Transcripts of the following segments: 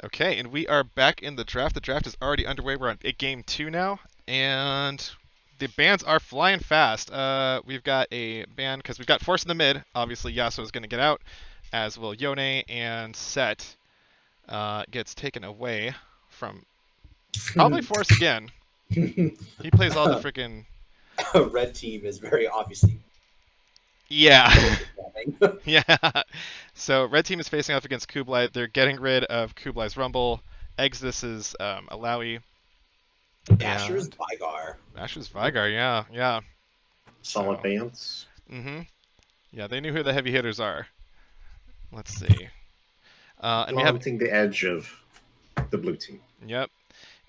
Okay, and we are back in the draft. The draft is already underway. We're on game 2 now, and the bans are flying fast. We've got a ban because we've got Force in the mid. Obviously, Yasuo is going to get out, as will Yone, and Set gets taken away from probably Force again. He plays all the freaking Red team is very obviously. yeah. Yeah. So red team is facing off against Kublai. They're getting rid of Kublai's Rumble. Exidous is Alawi. Basher's And Vygar. BASHZORTTV Vygar, yeah, yeah. Solid So, bands. yeah, they knew who the heavy hitters are. Let's see. And we have, Flaunting the edge of the blue team. yep.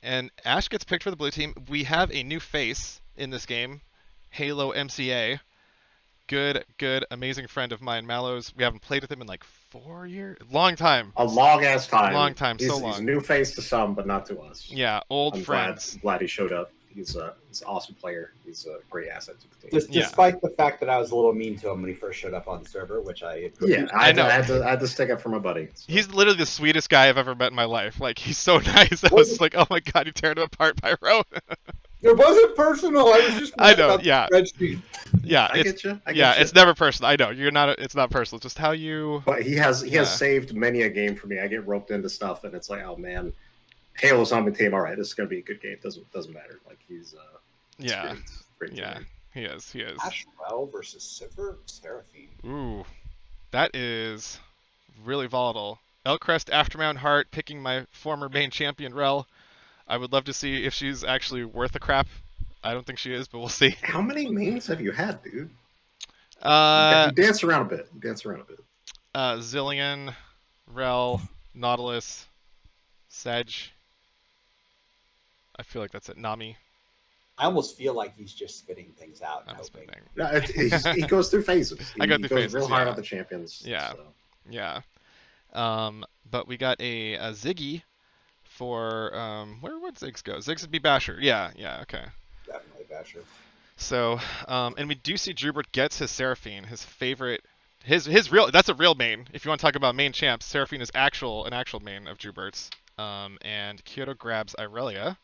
And Ash gets picked for the blue team. We have a new face in this game, halomca. Good, amazing friend of mine, Mallows. We haven't played with him in like 4 years. Long time. A long ass time. Long time, so He's a long. new face to some, but not to us. Yeah, old I'm friends. glad he showed up. He's an awesome player. He's a great asset to the team. Despite the fact that I was a little mean to him when he first showed up on the server, which I Yeah, I know. I had to stick up for my buddy. So. He's literally the sweetest guy I've ever met in my life. Like, he's so nice. I was just like, oh my god, you tearing him apart, Pyro. It wasn't personal. I was just. I know. Yeah. Yeah. I get you. It's never personal. I know you're not. It's not personal. It's just how you. But he has saved many a game for me. I get roped into stuff, and it's like, oh man, Halo's on the team. All right, this is gonna be a good game. Doesn't matter. Like he's yeah. great Yeah. team. He is. Ashrel versus Sivir Seraphine. Ooh, that is really volatile. Elcrest, Aftermount Heart, picking my former main champion Rel. I would love to see if she's actually worth a crap. I don't think she is, but we'll see. How many mains have you had, dude? You dance around a bit. Zillion, Rel, Nautilus, Sedge. I feel like that's it. Nami. I almost feel like he's just spitting things out. No, he goes through phases. I go through phases. Real hard on the champions. Yeah. So. Yeah. But we got a Ziggy for where would Ziggs go? Ziggs would be Basher. Yeah. Okay. Definitely Basher. So, and we do see DRUbert gets his Seraphine, his favorite, his real. That's a real main. If you want to talk about main champs, Seraphine is an actual main of DRUbert's. And Kyoto grabs Irelia.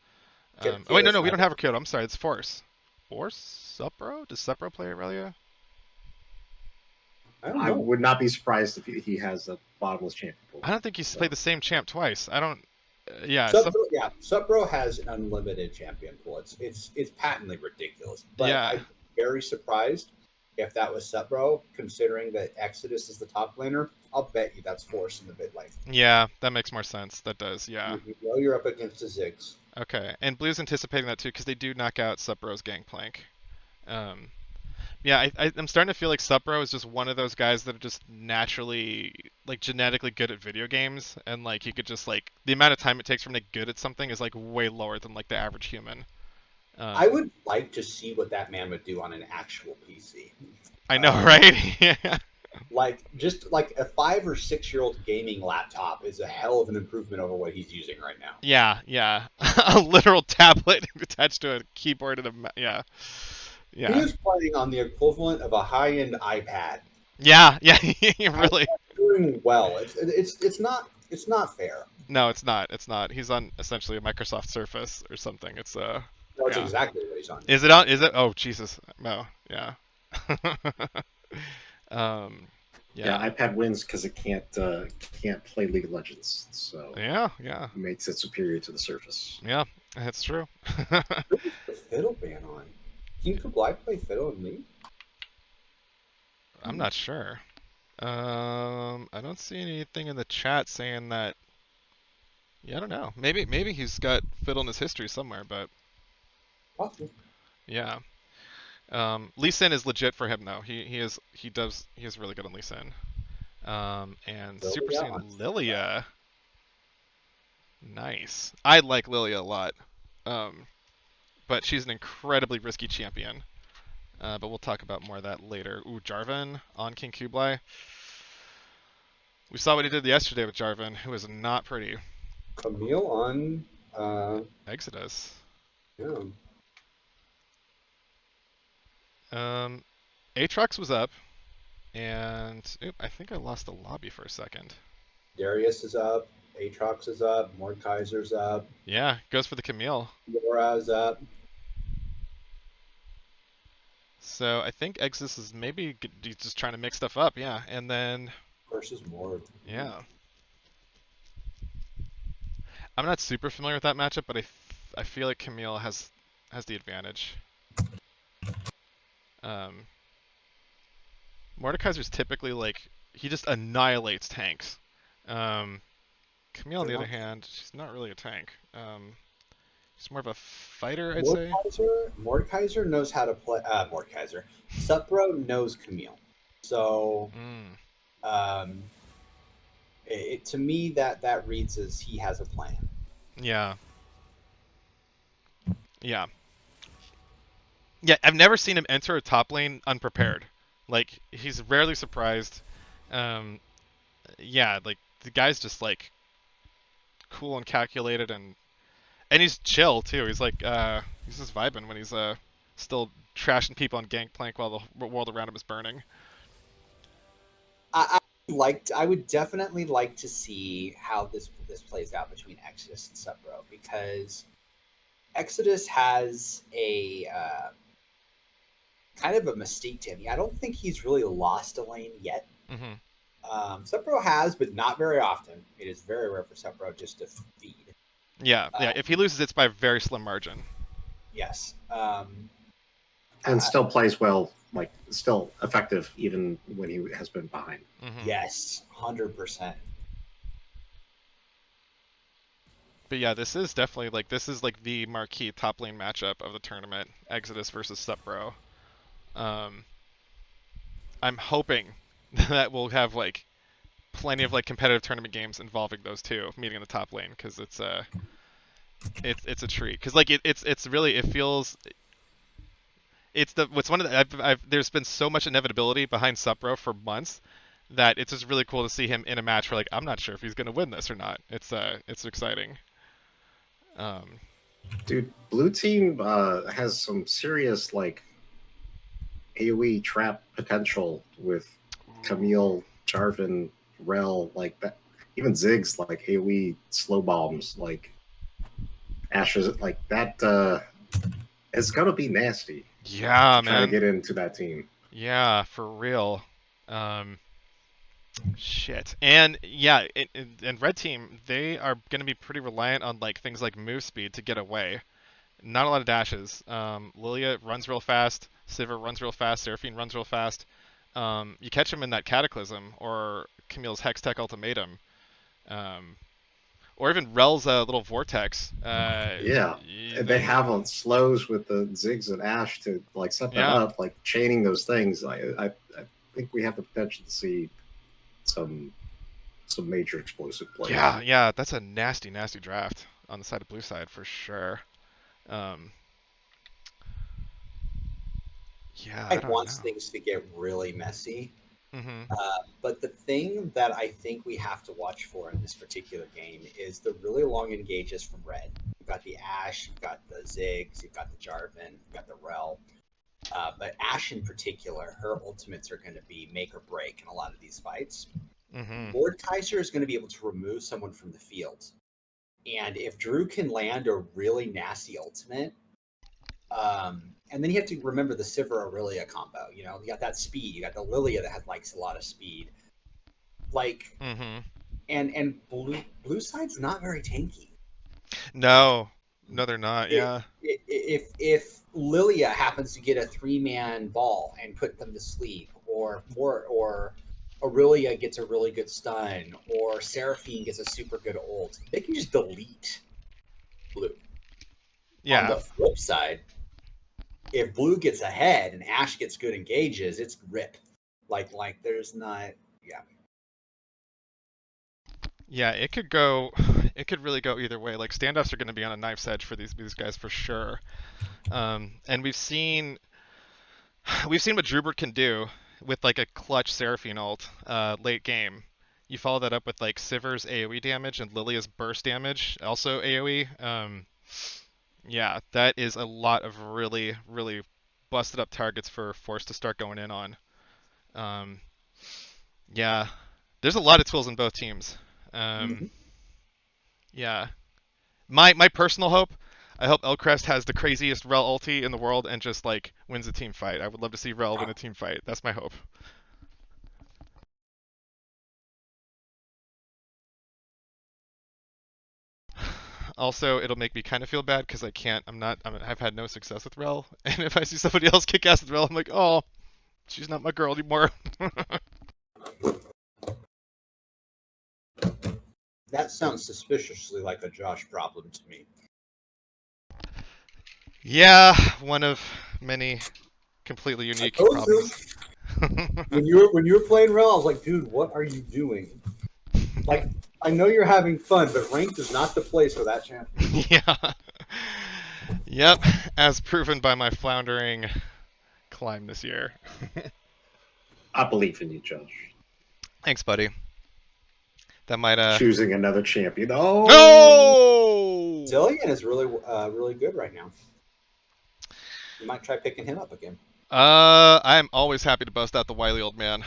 Oh wait, no, we don't have a Kyoto. I'm sorry, it's Force. Force? Suppro? Does Suppro play Irelia? I would not be surprised if he has a bottomless champion pool. I don't think he's played the same champ twice. I don't. Yeah. Suppro has an unlimited champion pool. It's patently ridiculous. But yeah. I'm very surprised if that was Suppro, considering that Exidous is the top laner. I'll bet you that's Force in the mid lane. Yeah, that makes more sense. That does. Yeah. You know you're up against the Ziggs. Okay, and Blue's anticipating that too because they do knock out Suppro's Gangplank. Yeah, I'm starting to feel like Suppro is just one of those guys that are just naturally, like, genetically good at video games, and like he could just like the amount of time it takes for him to get good at something is like way lower than like the average human. I would like to see what that man would do on an actual PC. I know, right? Yeah. Like just like a 5 or 6 year old gaming laptop is a hell of an improvement over what he's using right now. Yeah. A literal tablet attached to a keyboard and a yeah. He is playing on the equivalent of a high end iPad. Yeah, really. Doing well. It's not fair. No, it's not. It's not. He's on essentially a Microsoft Surface or something. It's No, it's exactly what he's on. Is it on? Is it? Oh Jesus, no. Yeah. Yeah, iPad wins because it can't play League of Legends. So yeah, it makes it superior to the Surface. Yeah, that's true. Who's the fiddle ban on? Can Kublai play fiddle in League? I'm not sure. I don't see anything in the chat saying that. Yeah, I don't know. Maybe he's got fiddle in his history somewhere, but possible. Yeah. Lee Sin is legit for him though. He is really good on Lee Sin. And Super Saiyan Lilia. Nice. I like Lilia a lot. But she's an incredibly risky champion. But we'll talk about more of that later. Ooh, Jarvan on King Kublai. We saw what he did yesterday with Jarvan, who is not pretty. Camille on Exidous. Yeah. Aatrox was up, and I think I lost the lobby for a second. Darius is up. Aatrox is up. Mordekaiser's up. Yeah, goes for the Camille. Yora's up. So I think Exodus is maybe he's just trying to mix stuff up, yeah. And then, Versus Mord. yeah. I'm not super familiar with that matchup, but I feel like Camille has the advantage. Mordekaiser's typically like he just annihilates tanks. Camille, on the other hand, she's not really a tank. She's more of a fighter, I'd say. Mordekaiser knows how to play. Mordekaiser. SupbroSC knows Camille. So, to me, that reads as he has a plan. Yeah. Yeah. Yeah, I've never seen him enter a top lane unprepared. Like, he's rarely surprised. Yeah, like, the guy's just, like, cool and calculated, and he's chill, too. He's, like, he's just vibing when he's, still trashing people on Gangplank while the world around him is burning. I would definitely like to see how this plays out between Exidous and SupbroSC, because Exidous has a kind of a mystique to him. I don't think he's really lost a lane yet. SupbroSC has, but not very often. It is very rare for SupbroSC just to feed. Yeah, yeah. If he loses, it's by a very slim margin. Yes. And still plays well, like still effective even when he has been behind. Yes, 100%. But yeah, this is definitely like the marquee top lane matchup of the tournament: Exidous versus SupbroSC. I'm hoping that we'll have like plenty of like competitive tournament games involving those two meeting in the top lane, because it's a treat. Because like it's really, it feels, it's one of the there's been so much inevitability behind SupbroSC for months that it's just really cool to see him in a match where like I'm not sure if he's gonna win this or not. It's exciting. Dude, blue team has some serious like AoE trap potential with Camille, Jarvan, Rel, like that. Even Ziggs like AoE slow bombs, like Ashes, like that. It's gonna be nasty. Yeah, man. Trying to get into that team. Yeah, for real. Shit. And yeah, and red team, they are going to be pretty reliant on like things like move speed to get away. Not a lot of dashes. Lilia runs real fast. Sivir runs real fast. Seraphine runs real fast. You catch him in that Cataclysm or Camille's Hextech Ultimatum. Or even Rel's little Vortex. Yeah, they have on slows with the Ziggs and Ashe to like set that up, like chaining those things. I think we have the potential to see some major explosive plays. Yeah, that's a nasty draft on the side of blue side for sure. Yeah, I want things to get really messy. But the thing that I think we have to watch for in this particular game is the really long engages from red. You've got the Ashe, you've got the Ziggs, you've got the Jarvan, you've got the Rel. But Ashe in particular, her ultimates are going to be make or break in a lot of these fights. Mordekaiser is going to be able to remove someone from the field. And if Drew can land a really nasty ultimate, and then you have to remember the Sivir Aurelia combo. You know, you got that speed. You got the Lilia that likes a lot of speed. Like, and blue side's not very tanky. No, they're not. If Lilia happens to get a 3-man ball and put them to sleep, or Aurelia gets a really good stun, or Seraphine gets a super good ult, they can just delete blue. Yeah. On the flip side, if blue gets ahead and Ashe gets good engages, it's rip. Like there's not. Yeah, it could really go either way. Like standoffs are going to be on a knife's edge for these guys for sure. And we've seen what DRUbert can do with like a clutch Seraphine ult late game. You follow that up with like Sivir's AoE damage and Lilia's burst damage, also AoE. Yeah, that is a lot of really, really busted up targets for Force to start going in on. Yeah, there's a lot of tools in both teams. Yeah. My personal hope, I hope Elcrest has the craziest Rel ulti in the world and just like wins a team fight. I would love to see Rel win a team fight. That's my hope. Also, it'll make me kind of feel bad because I've had no success with Rel, and if I see somebody else kick ass with Rel, I'm like, oh, she's not my girl anymore. That sounds suspiciously like a Josh problem to me. Yeah, one of many completely unique problems. When you were playing Rel, I was like, dude, what are you doing? Like, I know you're having fun, but ranked is not the place for that champion. Yeah. Yep, as proven by my floundering climb this year. I believe in you, Josh. Thanks, buddy. That might choosing another champion. Oh, no! Zillion is really really good right now. You might try picking him up again. I'm always happy to bust out the wily old man.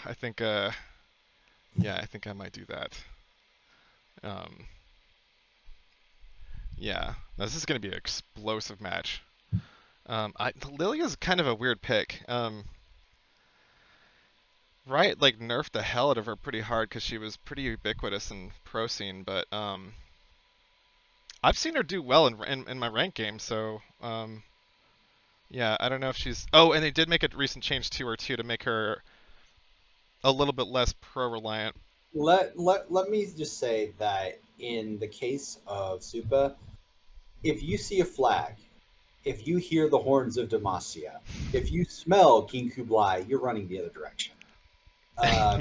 I think yeah, I think I might do that. Yeah, now, this is going to be an explosive match. Lilia's kind of a weird pick. Right, like nerfed the hell out of her pretty hard because she was pretty ubiquitous in pro scene, but I've seen her do well in my rank game, so yeah, I don't know if she's. Oh, and they did make a recent change to her too to make her a little bit less pro reliant. Let me just say that in the case of Supa, if you see a flag, if you hear the horns of Demacia, if you smell King Kublai, you're running the other direction.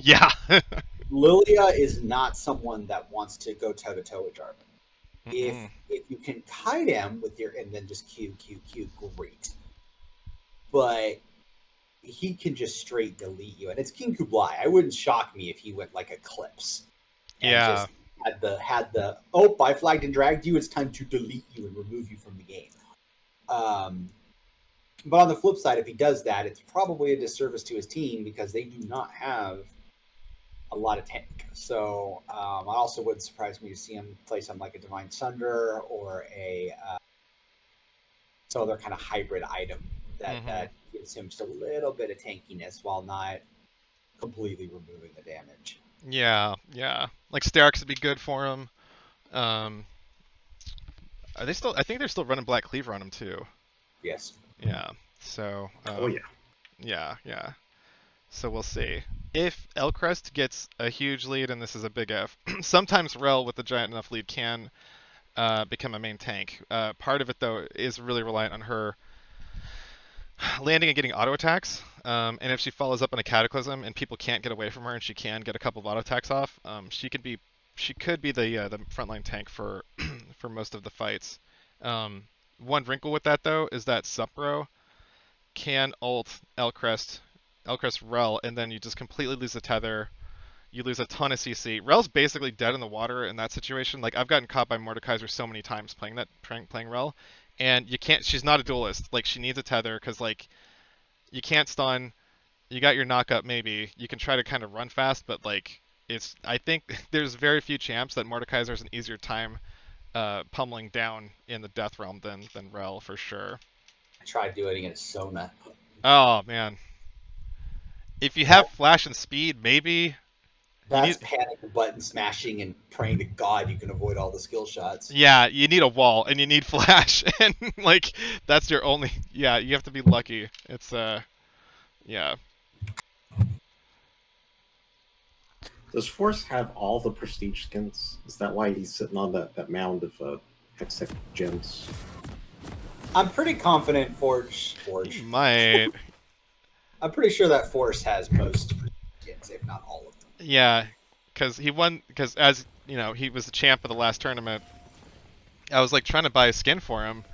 Yeah. Lilia is not someone that wants to go toe to toe with Jarvan. If you can kite him with your and then just Q, great. But he can just straight delete you, and it's King Kublai. I wouldn't shock me if he went like Eclipse. And yeah. Just had the oh, I flagged and dragged you. It's time to delete you and remove you from the game. But on the flip side, if he does that, it's probably a disservice to his team because they do not have a lot of tank. So I also wouldn't surprise me to see him play something like a Divine Sunder or a some other kind of hybrid item that gives him just a little bit of tankiness while not completely removing the damage. Yeah, yeah. Like Starks would be good for him. Are they still? I think they're still running Black Cleaver on him too. Yes. Yeah. So. Oh yeah. Yeah, yeah. So we'll see. If Elcrest gets a huge lead, and this is a big F, sometimes Rel with a giant enough lead can become a main tank. Part of it though is really reliant on her landing and getting auto attacks. And if she follows up on a Cataclysm and people can't get away from her, and she can get a couple of auto attacks off, she could be the frontline tank for for most of the fights. One wrinkle with that though is that Supbro can ult Elcrest Rel, and then you just completely lose the tether. You lose a ton of CC. Rel's basically dead in the water in that situation. Like I've gotten caught by Mordekaiser so many times playing Rel, and you can't. She's not a duelist. Like she needs a tether because like you can't stun. You got your knockup maybe. You can try to kind of run fast, but like it's. I think there's very few champs that Mordekaiser's an easier time pummeling down in the death realm than Rel for sure. I tried doing it against Sona. Oh man. If you have flash and speed, maybe. That's panic button smashing and praying to God you can avoid all the skill shots. Yeah, you need a wall and you need flash, and like that's your only. Yeah, you have to be lucky. It's yeah. Does Force have all the prestige skins? Is that why he's sitting on that mound of Hextech gems? I'm pretty confident Forge. He might. I'm pretty sure that Force has most skins, if not all of them. Yeah, because he won. Because as you know, he was the champ of the last tournament. I was like trying to buy a skin for him,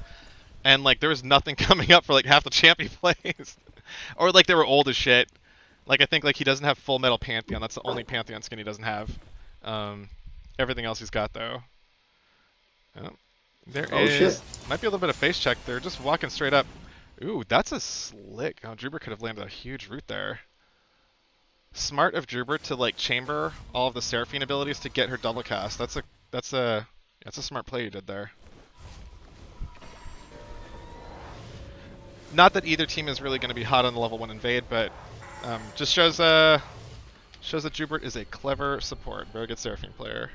and like there was nothing coming up for like half the champ he plays, or like they were old as shit. Like I think like he doesn't have Full Metal Pantheon. That's the only Pantheon skin he doesn't have. Everything else he's got though. Oh, there is. Shit. Might be a little bit of face check there. Just walking straight up. Ooh, that's a slick. Oh, DRUbert could have landed a huge root there. Smart of DRUbert to like chamber all of the Seraphine abilities to get her double cast. That's a That's a smart play you did there. Not that either team is really going to be hot on the level 1 invade, but just shows that DRUbert is a clever support. Very good Seraphine player.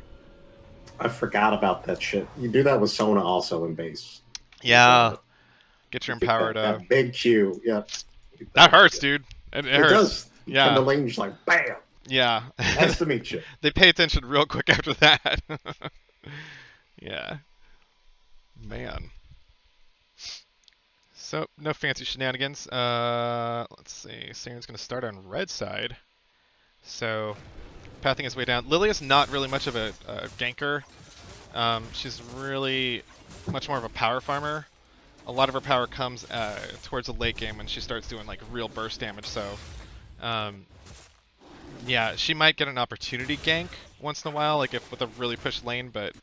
I forgot about that shit. You do that with Sona also in base. Yeah. Get your empowered. That big Q. Yep. That hurts, dude. It hurts. Does. Yeah. And the lane's like, bam. Yeah. Nice to meet you. They pay attention real quick after that. Yeah. Man. So, no fancy shenanigans. Let's see. Sayurn's going to start on red side. So, pathing his way down. Lilia's not really much of a ganker. She's really much more of a power farmer. A lot of her power comes towards the late game when she starts doing like real burst damage. So, yeah, she might get an opportunity gank once in a while, like if with a really pushed lane, but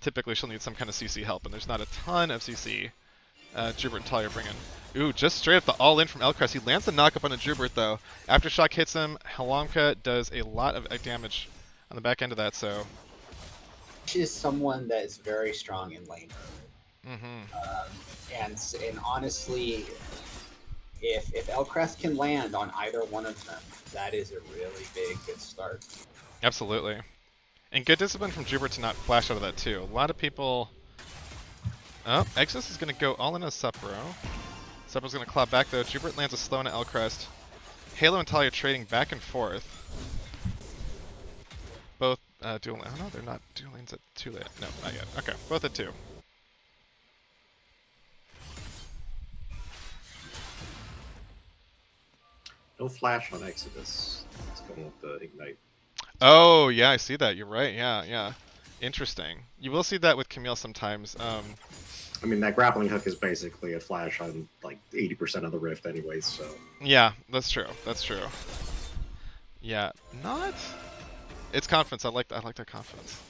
typically she'll need some kind of CC help, and there's not a ton of CC DRUbert and Talya bring in. Ooh, just straight up the all-in from Elcrest. He lands the knock-up on the DRUbert, though. Aftershock hits him. halomca does a lot of damage on the back end of that, so... She is someone that is very strong in lane. Mm-hmm. And honestly, if Elcrest can land on either one of them, that is a really good start. Absolutely. And good discipline from DRUbert to not flash out of that, too. A lot of people... Oh, Exidous is going to go all in as Suppro. Suppro's going to claw back, though. DRUbert lands a slow on Elcrest. Halo and Talya trading back and forth. Both dual lane. Oh, no, they're not dual lanes at 2 late. No, not yet. Okay, both at 2. No flash on Exidous. It's going with the Ignite. Oh, yeah, I see that. You're right. Yeah. Interesting. You will see that with Camille sometimes. I mean, that grappling hook is basically a flash on like 80% of the Rift anyways, so... Yeah, that's true. That's true. Yeah, not... It's confidence. I like that confidence.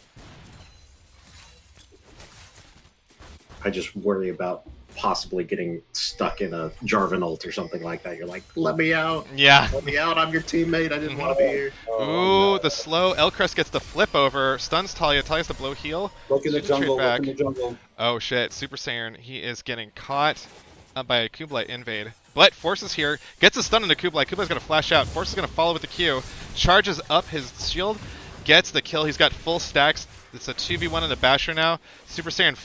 I just worry about possibly getting stuck in a Jarvan ult or something like that. You're like, let me out. Yeah. Let me out. I'm your teammate. I didn't want to be here. Ooh, the slow. Elcrest gets the flip over. Stuns Talya. Talya's the blow heal. Look in the jungle. Look in the jungle. Oh, shit. SupaSayurn. He is getting caught by a Kublai invade. But Force is here. Gets a stun into Kublai. Kublai's going to flash out. Force is going to follow with the Q. Charges up his shield. Gets the kill. He's got full stacks. It's a 2v1 in the Basher now. SupaSayurn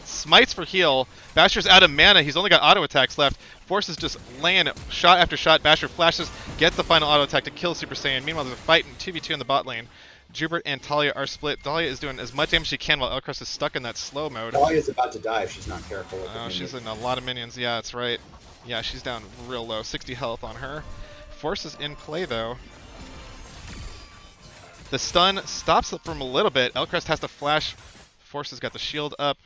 smites for heal. Basher's out of mana. He's only got auto attacks left. Force is just laying shot after shot. Basher flashes, gets the final auto attack to kill SupaSayurn. Meanwhile, there's a fight in 2v2 in the bot lane. DRUbert and Talya are split. Talya is doing as much damage as she can while Elcrest is stuck in that slow mode. Talya's about to die if she's not careful. Oh, she's in a lot of minions. Yeah, that's right. Yeah, she's down real low. 60 health on her. Force is in play, though. The stun stops it from a little bit. Elcrest has to flash. Force has got the shield up.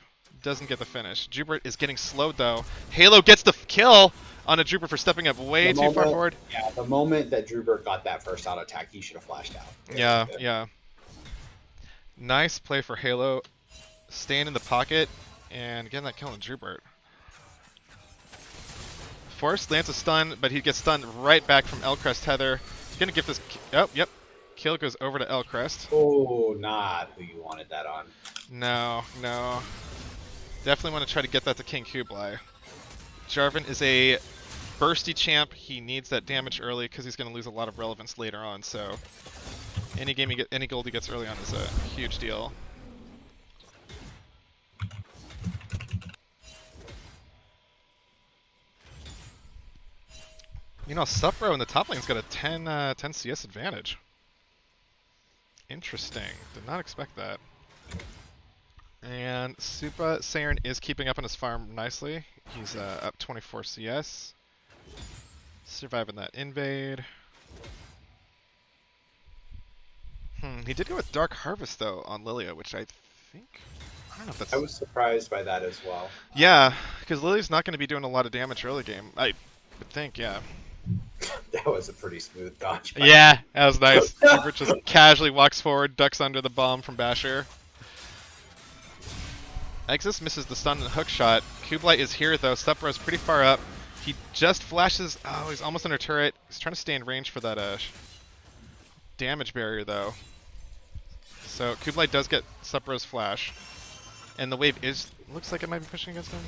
Doesn't get the finish. DRUbert is getting slowed, though. Halo gets the kill on a DRUbert for stepping up way too far forward. Yeah, the moment that DRUbert got that first auto attack, he should have flashed out. Yeah. Nice play for Halo. Staying in the pocket and getting that kill on DRUbert. Force lands a stun, but he gets stunned right back from Elcrest tether. He's going to give this... Oh, yep. Kill goes over to Elcrest. Oh, not who you wanted that on. No. Definitely want to try to get that to King Kublai. Jarvan is a bursty champ. He needs that damage early because he's going to lose a lot of relevance later on. So any gold he gets early on is a huge deal. You know, Subbro in the top lane's got a 10 CS advantage. Interesting. Did not expect that. And SupaSayurn is keeping up on his farm nicely. He's up 24 CS. Surviving that invade. He did go with Dark Harvest, though, on Lilia, which I think... I don't know if that's... I was surprised by that as well. Yeah, because Lilia's not going to be doing a lot of damage early game. I would think, yeah. That was a pretty smooth dodge. Yeah, that was nice. DRUbert just casually walks forward, ducks under the bomb from Basher. Exidous misses the stun and hook shot. Kublai is here, though. SupbroSC pretty far up. He just flashes. Oh, he's almost under turret. He's trying to stay in range for that damage barrier, though. So Kublai does get SupbroSC flash. And the wave looks like it might be pushing against him.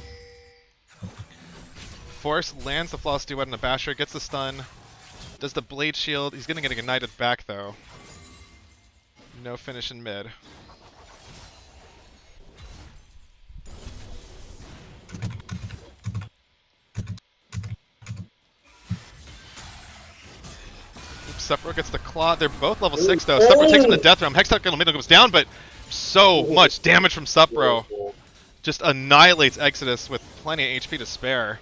Force lands the flawless duet on the Basher, gets the stun, does the blade shield. He's gonna get ignited back though. No finish in mid. Supbro gets the claw. They're both level 6 though. Supbro takes on the death realm. Hextech in the middle goes down, but so much damage from Supbro. Just annihilates Exidous with plenty of HP to spare.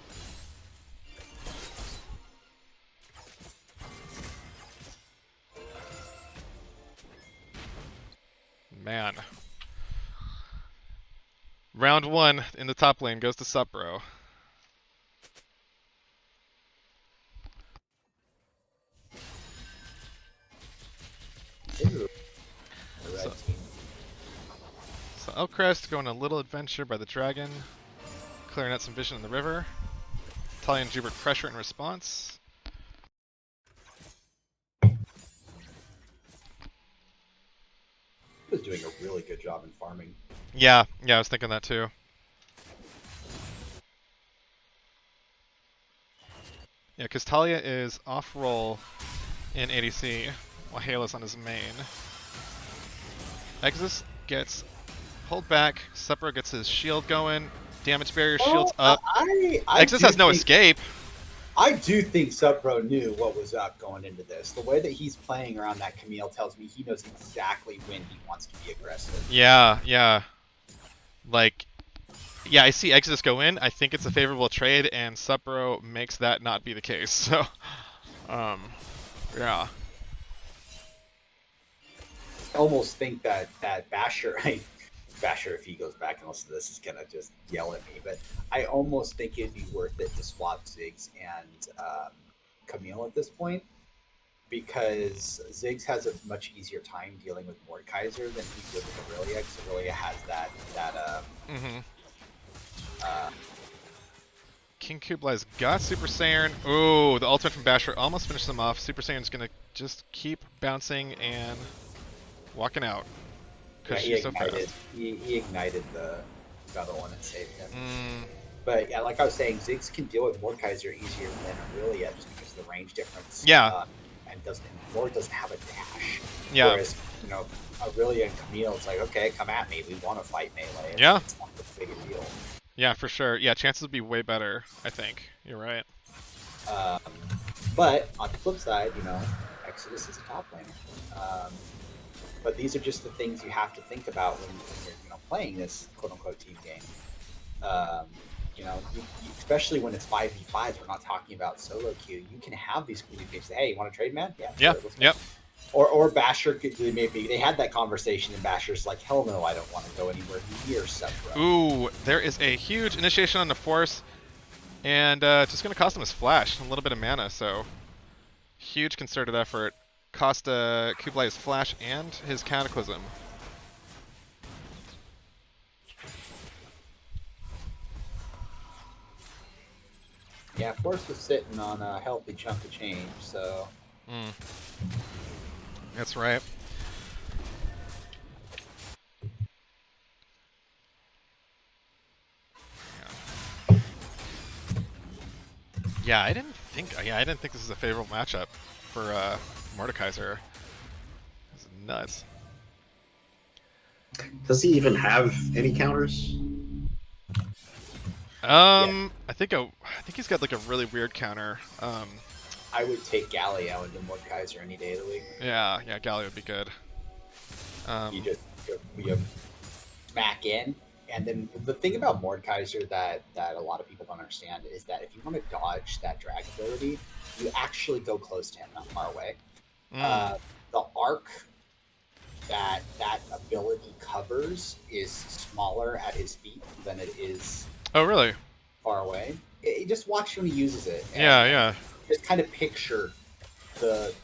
Man. Round 1 in the top lane goes to Supbro. So Elcrest going a little adventure by the dragon, clearing out some vision in the river. Talya and DRUbert pressure in response. Was doing a really good job in farming. Yeah, I was thinking that too. Yeah, because Talya is off roll in ADC while Halo's on his main. Exidous gets pulled back. Supbro gets his shield going. Damage barrier, shields up. Exidous has no escape. I do think Supbro knew what was up going into this. The way that he's playing around that Camille tells me he knows exactly when he wants to be aggressive. Yeah. Like, yeah, I see Exidous go in. I think it's a favorable trade, and Supbro makes that not be the case. So, yeah. I almost think that Basher, Basher, if he goes back and listens to this, is gonna just yell at me. But I almost think it'd be worth it to swap Ziggs and Camille at this point, because Ziggs has a much easier time dealing with Mordekaiser than he would with Aurelia, because Aurelia has that King Kublai's got SupaSayurn. Ooh, the ultimate from Basher almost finished them off. SupaSayurn's gonna just keep bouncing and walking out. Yeah, She's so fast. He ignited the other one and saved him. But yeah, like I was saying, Ziggs can deal with Mordekaiser easier than Aurelia just because of the range difference. Yeah. And Mord doesn't have a dash. Yeah. Whereas, Aurelia and Camille, it's like, okay, come at me. We want to fight melee. Yeah. It's not that big a deal. Yeah, for sure. Yeah, chances would be way better, I think. You're right. But on the flip side, Exidous is a top laner. But these are just the things you have to think about when you're playing this quote-unquote team game. Especially when it's 5v5s, we're not talking about solo queue. You can have these communications. Hey, you want to trade, man? Yeah. Sure, Yep. Or Basher could maybe they had that conversation, and Basher's like, hell no, I don't want to go anywhere near Supbro. Ooh, there is a huge initiation on the Force, and just gonna cost him his flash, a little bit of mana. So huge concerted effort. Cost Kublai his flash and his cataclysm. Yeah, Force was sitting on a healthy chunk of change, so. That's right. Yeah, I didn't think this is a favorable matchup for Mordekaiser. This is nuts. Does he even have any counters? Yeah. I think he's got like a really weird counter. I would take Galio into Mordekaiser any day of the week. Yeah, Galio would be good. You smack in, and then the thing about Mordekaiser that a lot of people don't understand is that if you want to dodge that drag ability, you actually go close to him, not far away. The arc that ability covers is smaller at his feet than it is. Oh, really? Far away. Just watch when he uses it. Yeah. Just kind of picture the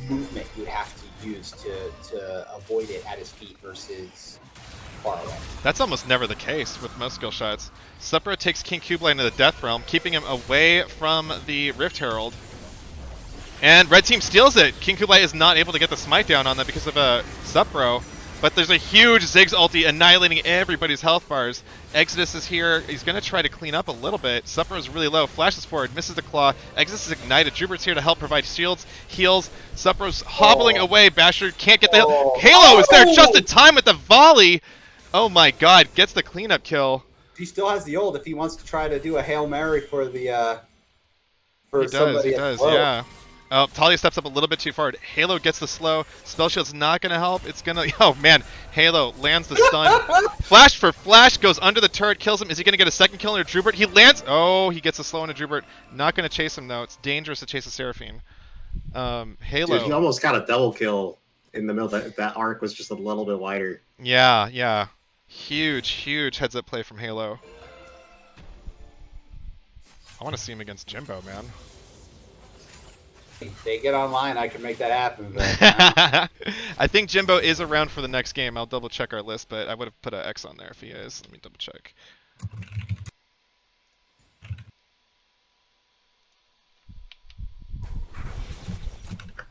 movement you would have to use to avoid it at his feet versus far away. That's almost never the case with most skill shots. Supbro takes King Kublai into the Death Realm, keeping him away from the Rift Herald. And red team steals it. King Kublai is not able to get the smite down on that because of a Supbro. But there's a huge Ziggs ulti annihilating everybody's health bars. Exidous is here. He's going to try to clean up a little bit. SupbroSC is really low. Flashes forward, misses the claw. Exidous is ignited. DRUbert's here to help provide shields, heals. SupbroSC's hobbling away. Basher can't get the Halo is there just in time with the volley. Oh my god, gets the cleanup kill. He still has the ult if he wants to try to do a Hail Mary for the he does, yeah. Oh, Talya steps up a little bit too far. Halo gets the slow. Spell Shield's not going to help. It's going to... Oh, man. Halo lands the stun. Flash for Flash goes under the turret, kills him. Is he going to get a second kill on a DRUbert? He lands... Oh, he gets a slow on a DRUbert. Not going to chase him, though. It's dangerous to chase a Seraphine. Halo... Dude, he almost got a double kill in the middle. That arc was just a little bit wider. Yeah, yeah. Huge, huge heads-up play from Halo. I want to see him against Jimbo, man. If they get online, I can make that happen. But, I think Jimbo is around for the next game. I'll double check our list, but I would have put an X on there if he is. Let me double check.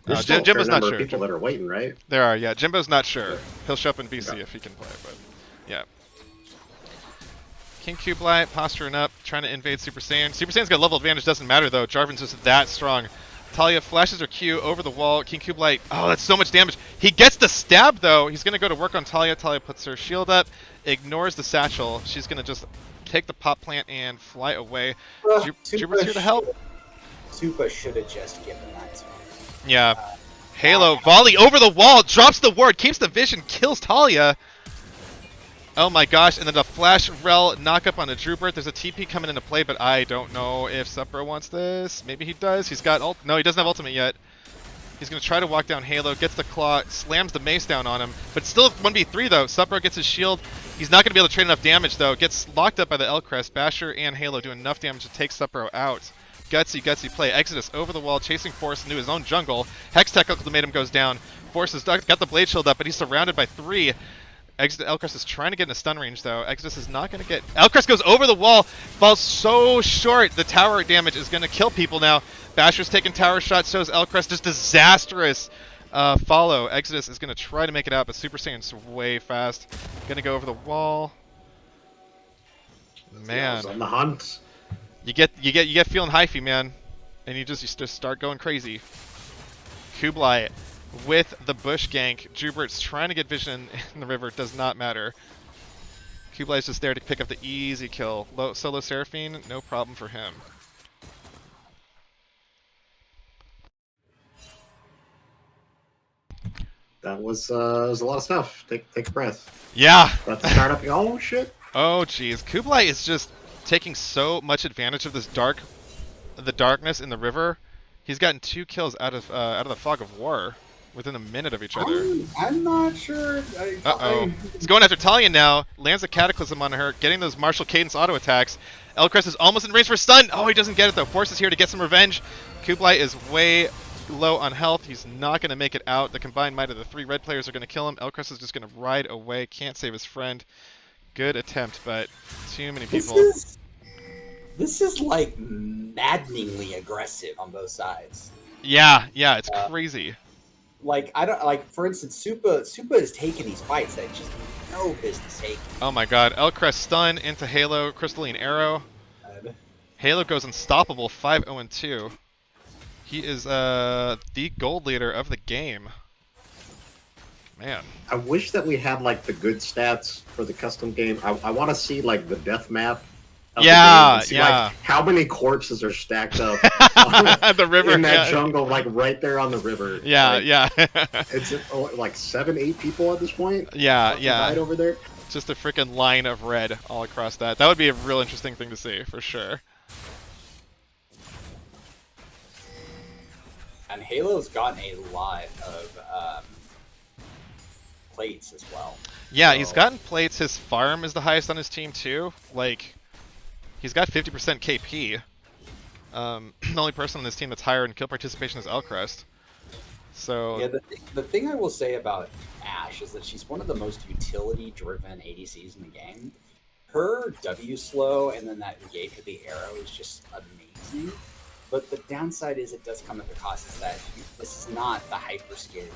Jimbo's not sure. People that are waiting, right? There are, yeah. Jimbo's not sure. He'll show up in BC if he can play, but yeah. King Kublai posturing up, trying to invade SupaSayurn. SupaSayurn's got level advantage, doesn't matter though. Jarvan's just that strong. Talya flashes her Q over the wall. King Kublai, oh, that's so much damage. He gets the stab, though. He's going to go to work on Talya. Talya puts her shield up, ignores the satchel. She's going to just take the pop plant and fly away. DRUbert's here to help. Supa should have just given that. Yeah. Halo, volley over the wall, drops the ward, keeps the vision, kills Talya. Oh my gosh, and then the flash rel knock up on a DRUbert. There's a TP coming into play, but I don't know if SupbroSC wants this. Maybe he does. He's got ult. No, he doesn't have ultimate yet. He's going to try to walk down Halo, gets the claw, slams the mace down on him, but still 1v3 though. SupbroSC gets his shield. He's not going to be able to trade enough damage though. Gets locked up by the L crest. Basher and Halo do enough damage to take SupbroSC out. Gutsy, gutsy play. Exidous over the wall, chasing Force into his own jungle. Hex Tech Ultimatum goes down. Force has got the blade shield up, but he's surrounded by 3. Elcrest is trying to get in a stun range though. Exidous is not going to get... Elcrest goes over the wall, falls so short. The tower damage is going to kill people now. Basher's taking tower shots, so is Elcrest. Just disastrous follow. Exidous is going to try to make it out, but SupaSayurn's way fast. Going to go over the wall. Man. On the hunt. You get feeling hyphy, man. And you just start going crazy. Kublai with the bush gank. DRUbert's trying to get vision in the river. Does not matter. Kublai's just there to pick up the easy kill. Solo Seraphine, no problem for him. That was a lot of stuff. Take a breath. Yeah. Let's start up. Oh shit. Oh jeez. Kublai is just taking so much advantage of this the darkness in the river. He's gotten 2 kills out of the fog of war within a minute of each other. I'm not sure. He's going after Talya now. Lands a Cataclysm on her, getting those Martial Cadence auto attacks. Elcrest is almost in range for stun. Oh, he doesn't get it though. Force is here to get some revenge. Kublai is way low on health. He's not going to make it out. The combined might of the 3 red players are going to kill him. Elcrest is just going to ride away. Can't save his friend. Good attempt, but too many people. This is like maddeningly aggressive on both sides. Yeah, it's crazy. Like for instance, Supa is taking these fights that just no business taking. Oh my god, Elcrest stun into Halo, Crystalline Arrow. Halo goes unstoppable, 5-0-2. He is the gold leader of the game. Man. I wish that we had like the good stats for the custom game. I want to see like the death map. Yeah. Like, how many corpses are stacked up the river in that jungle, like right there on the river? Yeah. It's like 7-8 people at this point. Yeah. Right over there. Just a freaking line of red all across that. That would be a real interesting thing to see for sure. And Halo's gotten a lot of plates as well. Yeah, so... he's gotten plates. His farm is the highest on his team too. Like, he's got 50% KP. The only person on this team that's higher in kill participation is Elcrest. So yeah, the thing I will say about Ashe is that she's one of the most utility-driven ADCs in the game. Her W slow and then that engage with the arrow is just amazing. But the downside is it does come at the cost is that this is not the hyper scared.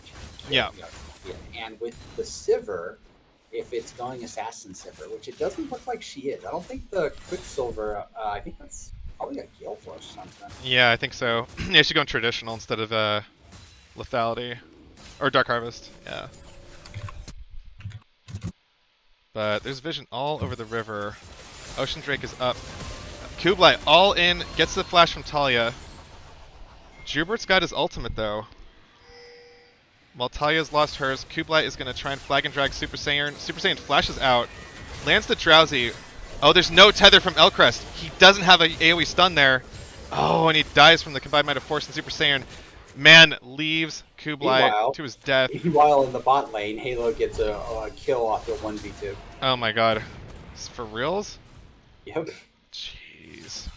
Yeah. And with the Sivir, if it's going Assassin Sivir, which it doesn't look like she is. I don't think the Quicksilver, I think that's probably a Gale Force or something. Yeah, I think so. Yeah, she's going traditional instead of lethality. Or Dark Harvest, yeah. But there's vision all over the river. Ocean Drake is up. Kublai all in, gets the flash from Talya. DRUbert's got his ultimate though. While Talya's lost hers, Kublai is going to try and flag and drag SupaSayurn. SupaSayurn flashes out, lands the Drowsy. Oh, there's no tether from Elcrest. He doesn't have an AoE stun there. Oh, and he dies from the combined might of Force and SupaSayurn. Man leaves Kublai to his death. While in the bot lane, Halo gets a kill off the 1v2. Oh my god. For reals? Yep. Jeez.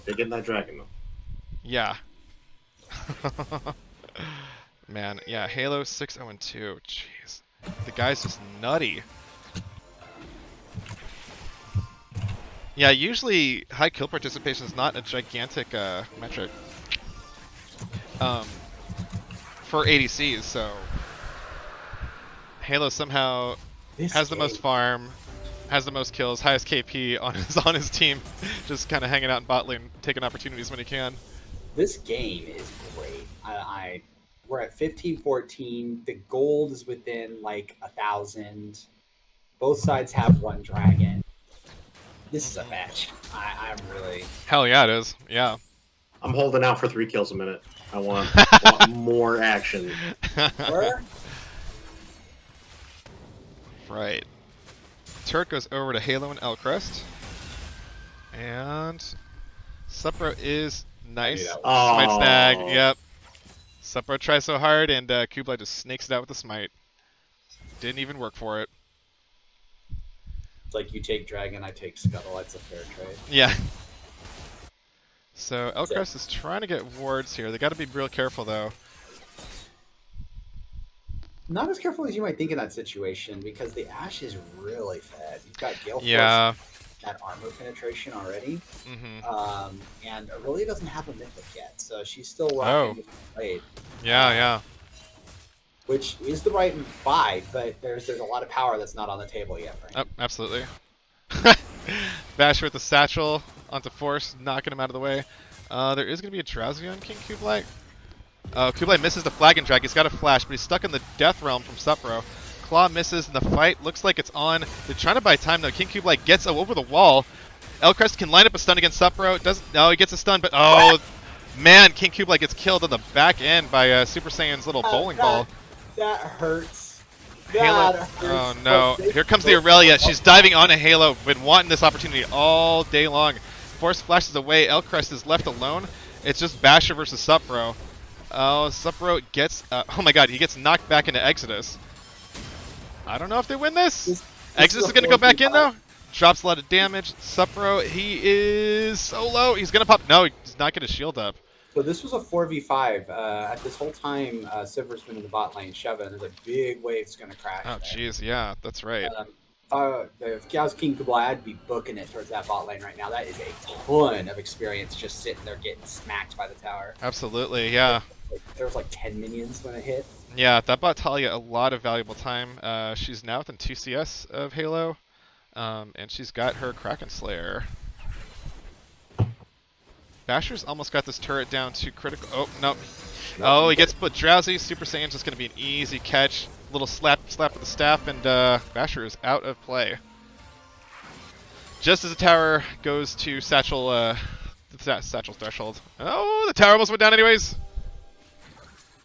They're getting that dragon though. Yeah. Man, yeah, Halo 6-0-2. Jeez. The guy's just nutty. Yeah, usually high kill participation is not a gigantic metric for ADCs, so Halo somehow has the most farm, has the most kills, highest KP on his team, just kind of hanging out in bot lane, taking opportunities when he can. This game is great. We're at 15-14. The gold is within like 1,000. Both sides have one dragon. This is a match. I'm really... Hell yeah, it is. Yeah. I'm holding out for 3 kills a minute. I want more action. Right. Turret goes over to Halo and Elcrest. And Supbro is nice. Smite snag, yep. Supbro tries so hard and Kublai just snakes it out with the smite. Didn't even work for it. It's like you take dragon, I take scuttle. That's a fair trade. Yeah. So Elcrest is trying to get wards here. They got to be real careful though. Not as careful as you might think in that situation because the Ashe is really fed. You've got Gale Force, that armor penetration already, and Aurelia doesn't have a mythic yet, so she's still rocking blade. Yeah. Which is the right buy, but there's a lot of power that's not on the table yet. Right? Oh, absolutely. Basher with the satchel onto Force, knocking him out of the way. There is going to be a Drowsy on King Kublai. Kublai misses the flag and drag. He's got a flash, but he's stuck in the Death Realm from Supbro. Claw misses, and the fight looks like it's on. They're trying to buy time, though. King Kublai gets over the wall. Elcrest can line up a stun against Supbro. No, he gets a stun, but oh, man, King Kublai gets killed on the back end by SupaSayurn's little bowling ball. That hurts. Halo. Oh no! Here comes the Aurelia. She's diving on a Halo. Been wanting this opportunity all day long. Force flashes away. Elcrest is left alone. It's just Basher versus Supbro. Oh, Supbro gets. Oh my God! He gets knocked back into Exidous. I don't know if they win this. Exidous is gonna go back in though. Drops a lot of damage. Supbro, he is so low. He's gonna pop. No, he's not gonna shield up. So this was a 4v5. At this whole time, Sivir's been in the bot lane shoving. There's a big wave that's going to crash. Oh, jeez, yeah, that's right. If I was King Kublai, I'd be booking it towards that bot lane right now. That is a ton of experience just sitting there getting smacked by the tower. Absolutely, yeah. There was like 10 minions when it hit. Yeah, that bought Talya a lot of valuable time. She's now within 2 CS of Halo, and she's got her Kraken Slayer. Basher's almost got this turret down to critical. Oh, no. Oh, he gets put Drowsy. SupaSayurn's just going to be an easy catch. Little slap with the staff, and Basher is out of play. Just as the tower goes to Satchel, Satchel threshold. Oh, the tower almost went down anyways.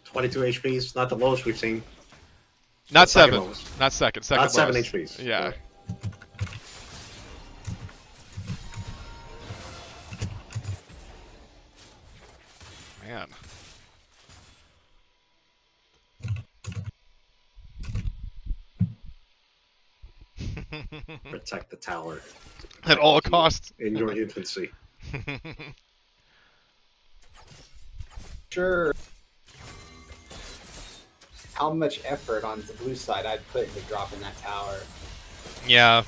22 HPs, not the lowest we've seen. Not 7. Not second. Second not 7 lowest. HPs. Yeah. Man. Protect the tower. At all costs. In your infancy. Sure. How much effort on the blue side I'd put into dropping that tower. Yeah.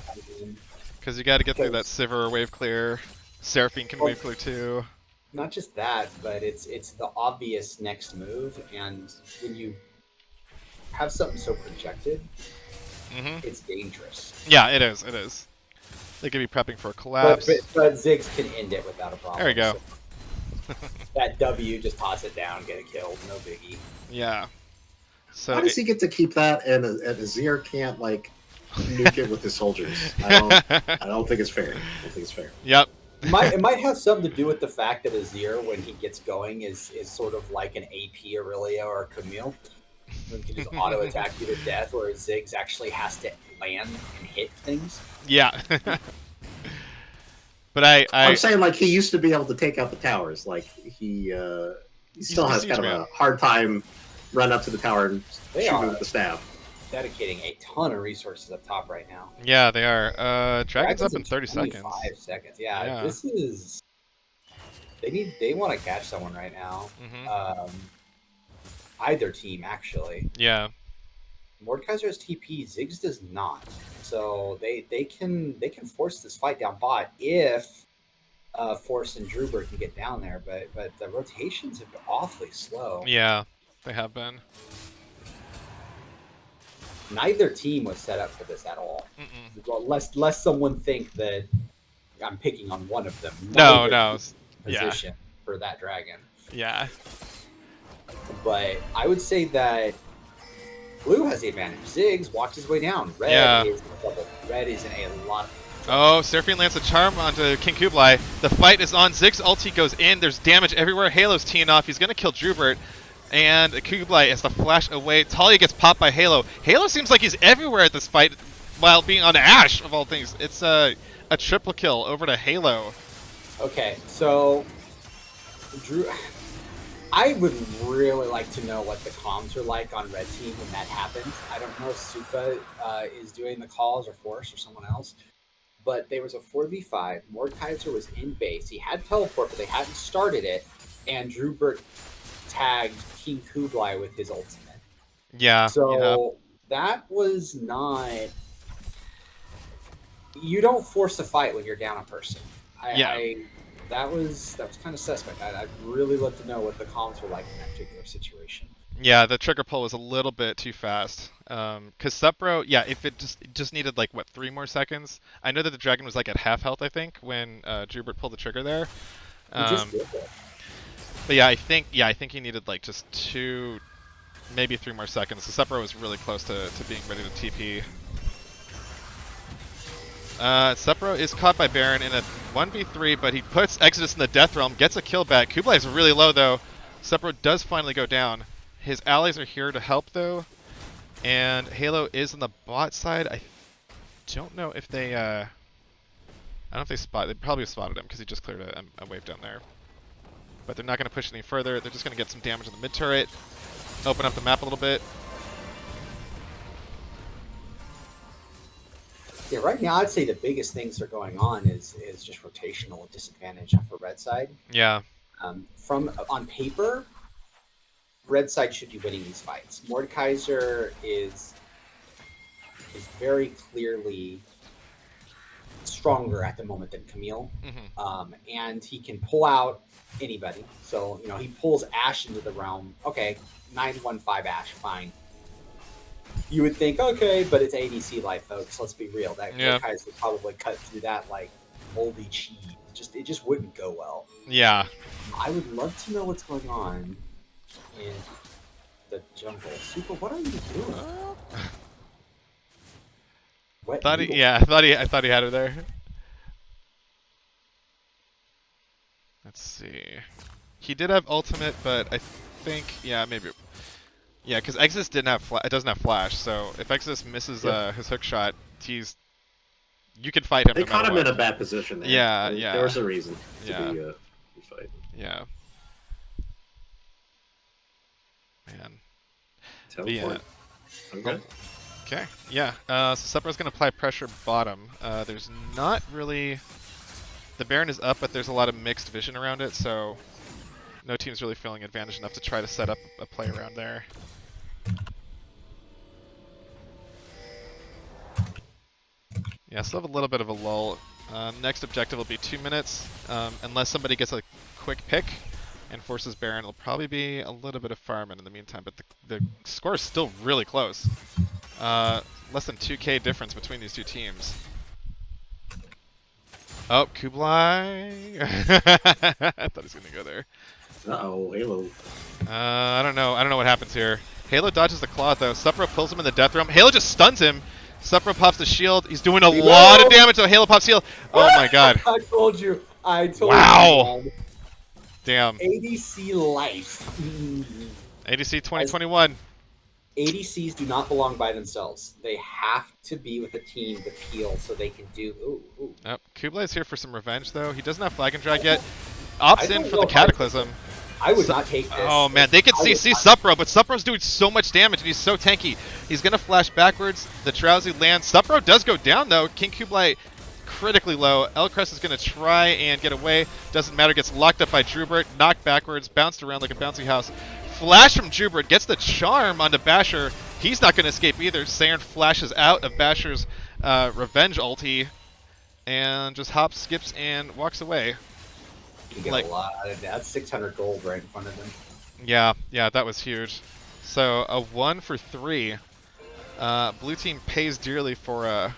Because you got to get through that Sivir wave clear. Seraphine can wave clear too. not just that, but it's the obvious next move, and when you have something so projected, it's dangerous. Yeah, it is. It is. They could be prepping for a collapse. But Ziggs can end it without a problem. There we go. So that W, just toss it down, get it killed, no biggie. Yeah. So how does he get to keep that, and Azir can't like nuke it with his soldiers? I don't think it's fair. I don't think it's fair. Yep. It might have something to do with the fact that Azir, when he gets going, is sort of like an AP Aurelia or Camille. He can just auto attack you to death, whereas Ziggs actually has to land and hit things. Yeah. But I'm saying, like, he used to be able to take out the towers. Like, he still has kind of a hard time run up to the tower and shoot with the staff. Dedicating a ton of resources up top right now. Yeah, they are. Dragon's up in 30 seconds. 5 seconds. Yeah, this is. They want to catch someone right now. Either team, actually. Yeah. Mordekaiser has TP, Ziggs does not. So they can force this fight down bot if Force and DRUbert can get down there, but the rotations have been awfully slow. Yeah, they have been. Neither team was set up for this at all. Well, lest someone think that I'm picking on one of them. No. Position for that dragon. Yeah. But I would say that Blue has the advantage. Ziggs walks his way down. Red is in trouble. Red is in a lot of trouble. Oh, Seraphine lands a charm onto King Kublai. The fight is on. Ziggs' ulti goes in. There's damage everywhere. Halo's teeing off. He's going to kill DRUbert. And Kublai has to flash away. Talya gets popped by Halo. Halo seems like he's everywhere at this fight while being on Ashe, of all things. It's a triple kill over to Halo. Okay, so I would really like to know what the comms are like on Red Team when that happens. I don't know if Supa is doing the calls or Force or someone else. But there was a 4v5. Mordekaiser was in base. He had teleport, but they hadn't started it. And DRUbert tagged King Kublai with his ultimate. Yeah. So that was not... You don't force a fight when you're down a person. That was kind of suspect. I'd really love to know what the comms were like in that particular situation. Yeah, the trigger pull was a little bit too fast. Because Supbro, if it just needed like 3 more seconds. I know that the dragon was like at half health, I think, when DRUbert pulled the trigger there. But I think he needed like just 2, maybe 3 more seconds. So Supbro was really close to being ready to TP. Supbro is caught by Baron in a 1v3, but he puts Exidous in the Death Realm, gets a kill back. Kublai is really low though. Supbro does finally go down. His allies are here to help though, and Halo is on the bot side. I don't know if they, I don't know if they probably spotted him because he just cleared a wave down there. But they're not going to push any further. They're just going to get some damage on the mid turret, open up the map a little bit. Yeah, right now I'd say the biggest things that are going on is just rotational disadvantage for Red side. Yeah. On paper, Red side should be winning these fights. Mordekaiser is very clearly stronger at the moment than Camille, and he can pull out anybody. So he pulls Ashe into the realm. Okay, 915 Ashe, fine. You would think, okay, but it's ADC life, folks. Let's be real. That Mordekaiser would probably cut through that like moldy cheese. It just wouldn't go well. Yeah. I would love to know what's going on in the jungle. Super, what are you doing? I thought he had her there. Let's see. He did have ultimate, but I think maybe. Yeah, because Exidous doesn't have flash, so if Exidous misses his hook shot, you can fight him. They caught him in a bad position there. Yeah, There was a reason to be fighting. Yeah. Man. Teleport. I'm good. Okay. Yeah. So Supro's gonna apply pressure bottom. There's not really. The Baron is up, but there's a lot of mixed vision around it, so no team's really feeling advantage enough to try to set up a play around there. Yeah, still have a little bit of a lull. Next objective will be 2 minutes, unless somebody gets a quick pick and forces Baron. It'll probably be a little bit of farming in the meantime, but the score is still really close. Less than 2K difference between these two teams. Oh, Kublai! I thought he was gonna go there. Uh-oh, Halo. I don't know. I don't know what happens here. Halo dodges the claw though. Supro pulls him in the death realm. Halo just stuns him. Supro pops the shield. He's doing a lot of damage to Halo pops shield. Oh my god. I told you. I told you. Wow. Damn. ADC life. ADC 2021. ADCs do not belong by themselves. They have to be with a team to peel so they can do. Ooh. Yep. Kublai's here for some revenge though. He doesn't have Flag and Drag yet. Opts in for the Cataclysm. I would not take this. Oh man, they can CC Supro, but Supro's doing so much damage and he's so tanky. He's gonna flash backwards. The Drowsy lands. Supro does go down though. King Kublai critically low. Elcrest is gonna try and get away. Doesn't matter. Gets locked up by DRUbert. Knocked backwards. Bounced around like a bouncy house. Flash from DRUbert. Gets the charm onto Basher. He's not gonna escape either. Sayurn flashes out of Basher's revenge ulti and just hops, skips, and walks away. You get a lot of that. That's 600 gold right in front of them. Yeah, that was huge. So a 1 for 3. Blue team pays dearly for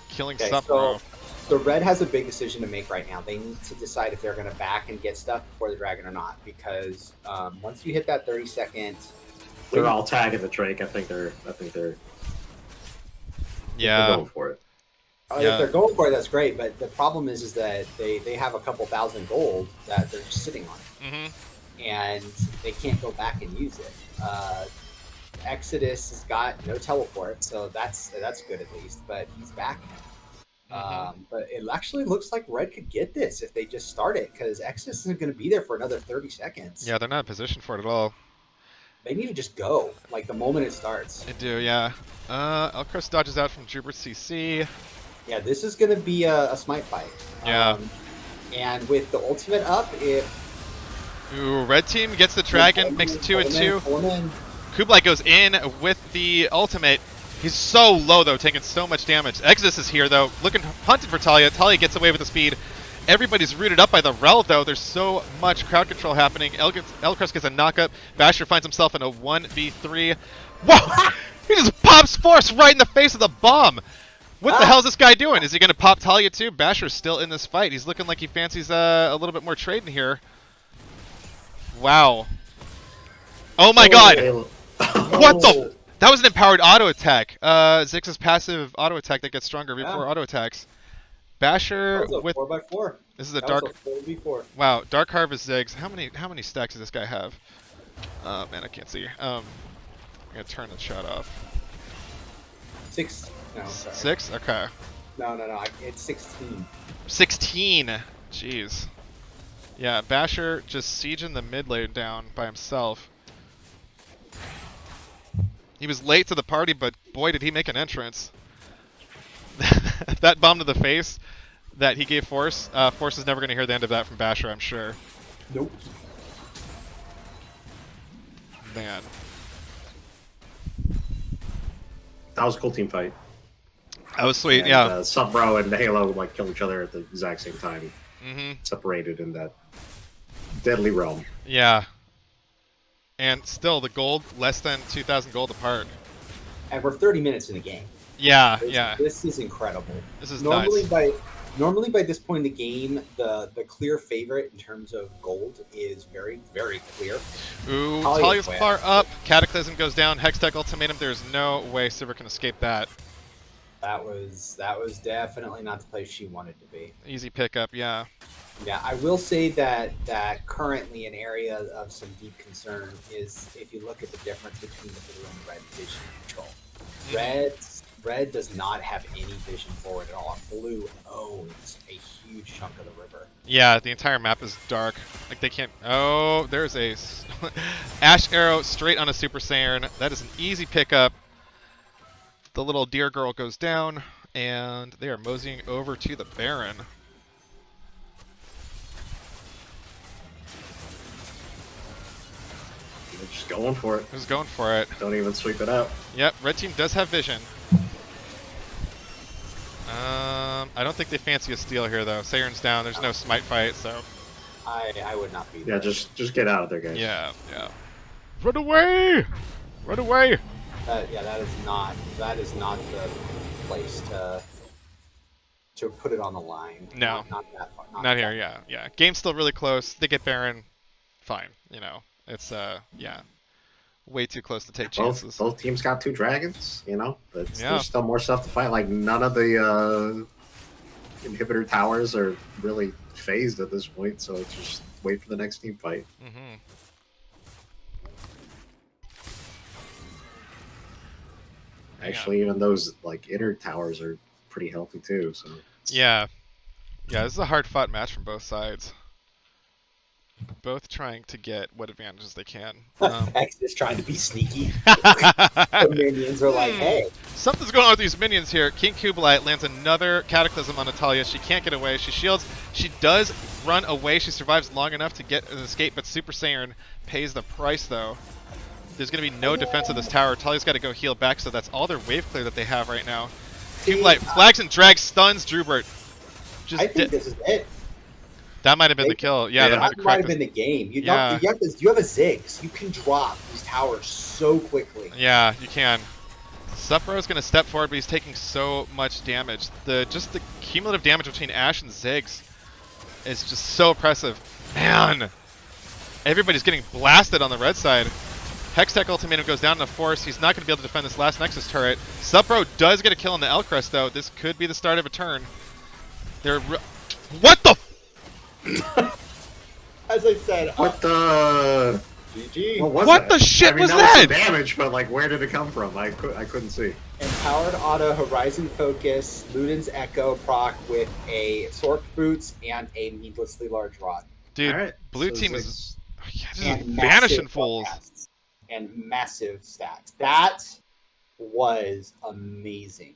killing Supro. So Red has a big decision to make right now. They need to decide if they're going to back and get stuff before the dragon or not. Because once you hit that 30-second, they're all tagging the Drake. I think they're going for it. If they're going for it, that's great. But the problem is that they have a couple thousand gold that they're just sitting on, and they can't go back and use it. Exidous has got no teleport, so that's good at least. But he's back now. But it actually looks like Red could get this if they just start it, because Exidous isn't going to be there for another 30 seconds. Yeah, they're not in position for it at all. They need to just go, like, the moment it starts. They do, yeah. Elcrest dodges out from DRUbert CC. Yeah, this is going to be a smite fight. Yeah. And with the ultimate up, Ooh, red team gets the dragon, makes it 2 and 2. Kublai goes in with the ultimate. He's so low though, taking so much damage. Exodus is here though, hunting for Talya. Talya gets away with the speed. Everybody's rooted up by the Rel though. There's so much crowd control happening. Elcrest gets a knockup. Basher finds himself in a 1v3. Whoa! He just pops Force right in the face of the bomb. What the hell is this guy doing? Is he going to pop Talya too? Basher's still in this fight. He's looking like he fancies a little bit more trade in here. Wow. Oh my god! What the? That was an empowered auto attack. Ziggs's passive auto attack that gets stronger before auto attacks. Basher with 4x4. This is a dark. 4v4. Wow, Dark Harvest Ziggs. How many stacks does this guy have? Man, I can't see. I'm gonna turn the shot off. 6. No, sorry. 6? Okay. No. It's 16. 16. Jeez. Yeah, Basher just sieging the mid lane down by himself. He was late to the party, but boy did he make an entrance. That bomb to the face that he gave Force, Force is never going to hear the end of that from Basher, I'm sure. Nope. Man. That was a cool team fight. That was sweet, and, yeah. Subbro and Halo like kill each other at the exact same time. Separated in that deadly realm. Yeah. And still, the gold, less than 2,000 gold apart. And we're 30 minutes in the game. Yeah, This is incredible. This is normally nuts. Normally by this point in the game, the clear favorite in terms of gold is very, very clear. Ooh, Talya's far up. Cataclysm goes down. Hextech Ultimatum. There's no way Sivir can escape that. That was definitely not the place she wanted to be. Easy pickup, yeah. Yeah, I will say that currently an area of some deep concern is if you look at the difference between the blue and the red vision control. Red does not have any vision forward at all. Blue owns a huge chunk of the river. Yeah, the entire map is dark. Like they can't. Oh, there's a Ash Arrow straight on a SupaSayurn. That is an easy pickup. The little deer girl goes down, and they are moseying over to the Baron. They're just going for it. Who's going for it? Don't even sweep it out. Yep, red team does have vision. I I don't think they fancy a steal here though. Sayurn's down. There's no smite fight, so. I would not be there. Yeah, just get out of there, guys. Yeah, yeah. Run away! Run away! Yeah, that is not the place to put it on the line. No. Not that far. Not here, yeah, yeah. Game's still really close. They get Baron, fine. You know, it's yeah, way too close to take chances. Both teams got 2 dragons. You know, but Yeah. there's still more stuff to fight. Like none of the inhibitor towers are really phased at this point, so just wait for the next team fight. Mm-hmm. Actually, even those like inner towers are pretty healthy too. So Yeah, yeah. This is a hard-fought match from both sides. Both trying to get what advantages they can. X is trying to be sneaky. The minions are like, hey. Something's going on with these minions here. King Kublai lands another Cataclysm on Talya. She can't get away. She shields. She does run away. She survives long enough to get an escape, but SupaSayurn pays the price, though. There's going to be no defense of this tower. Talya's got to go heal back, so that's all their wave clear that they have right now. Kublai flags and drags, stuns DRUbert. I think this is it. That might have been the kill. Yeah, that might have been the game. You have a Ziggs. You can drop these towers so quickly. Yeah, you can. SupbroSC going to step forward, but he's taking so much damage. Just the cumulative damage between Ashe and Ziggs is just so oppressive. Man! Everybody's getting blasted on the red side. Hextech Ultimatum goes down in a force. He's not going to be able to defend this last Nexus turret. SupbroSC does get a kill on the Elcrest, though. This could be the start of a turn. What the As I said, what the GG. What the shit was that? Was damage, but like, where did it come from? I couldn't see. Empowered Auto, Horizon Focus, Luden's Echo proc with a Sork Boots and a needlessly large rod. Dude, right, blue so team is and vanishing fools. And massive stacks. That was amazing.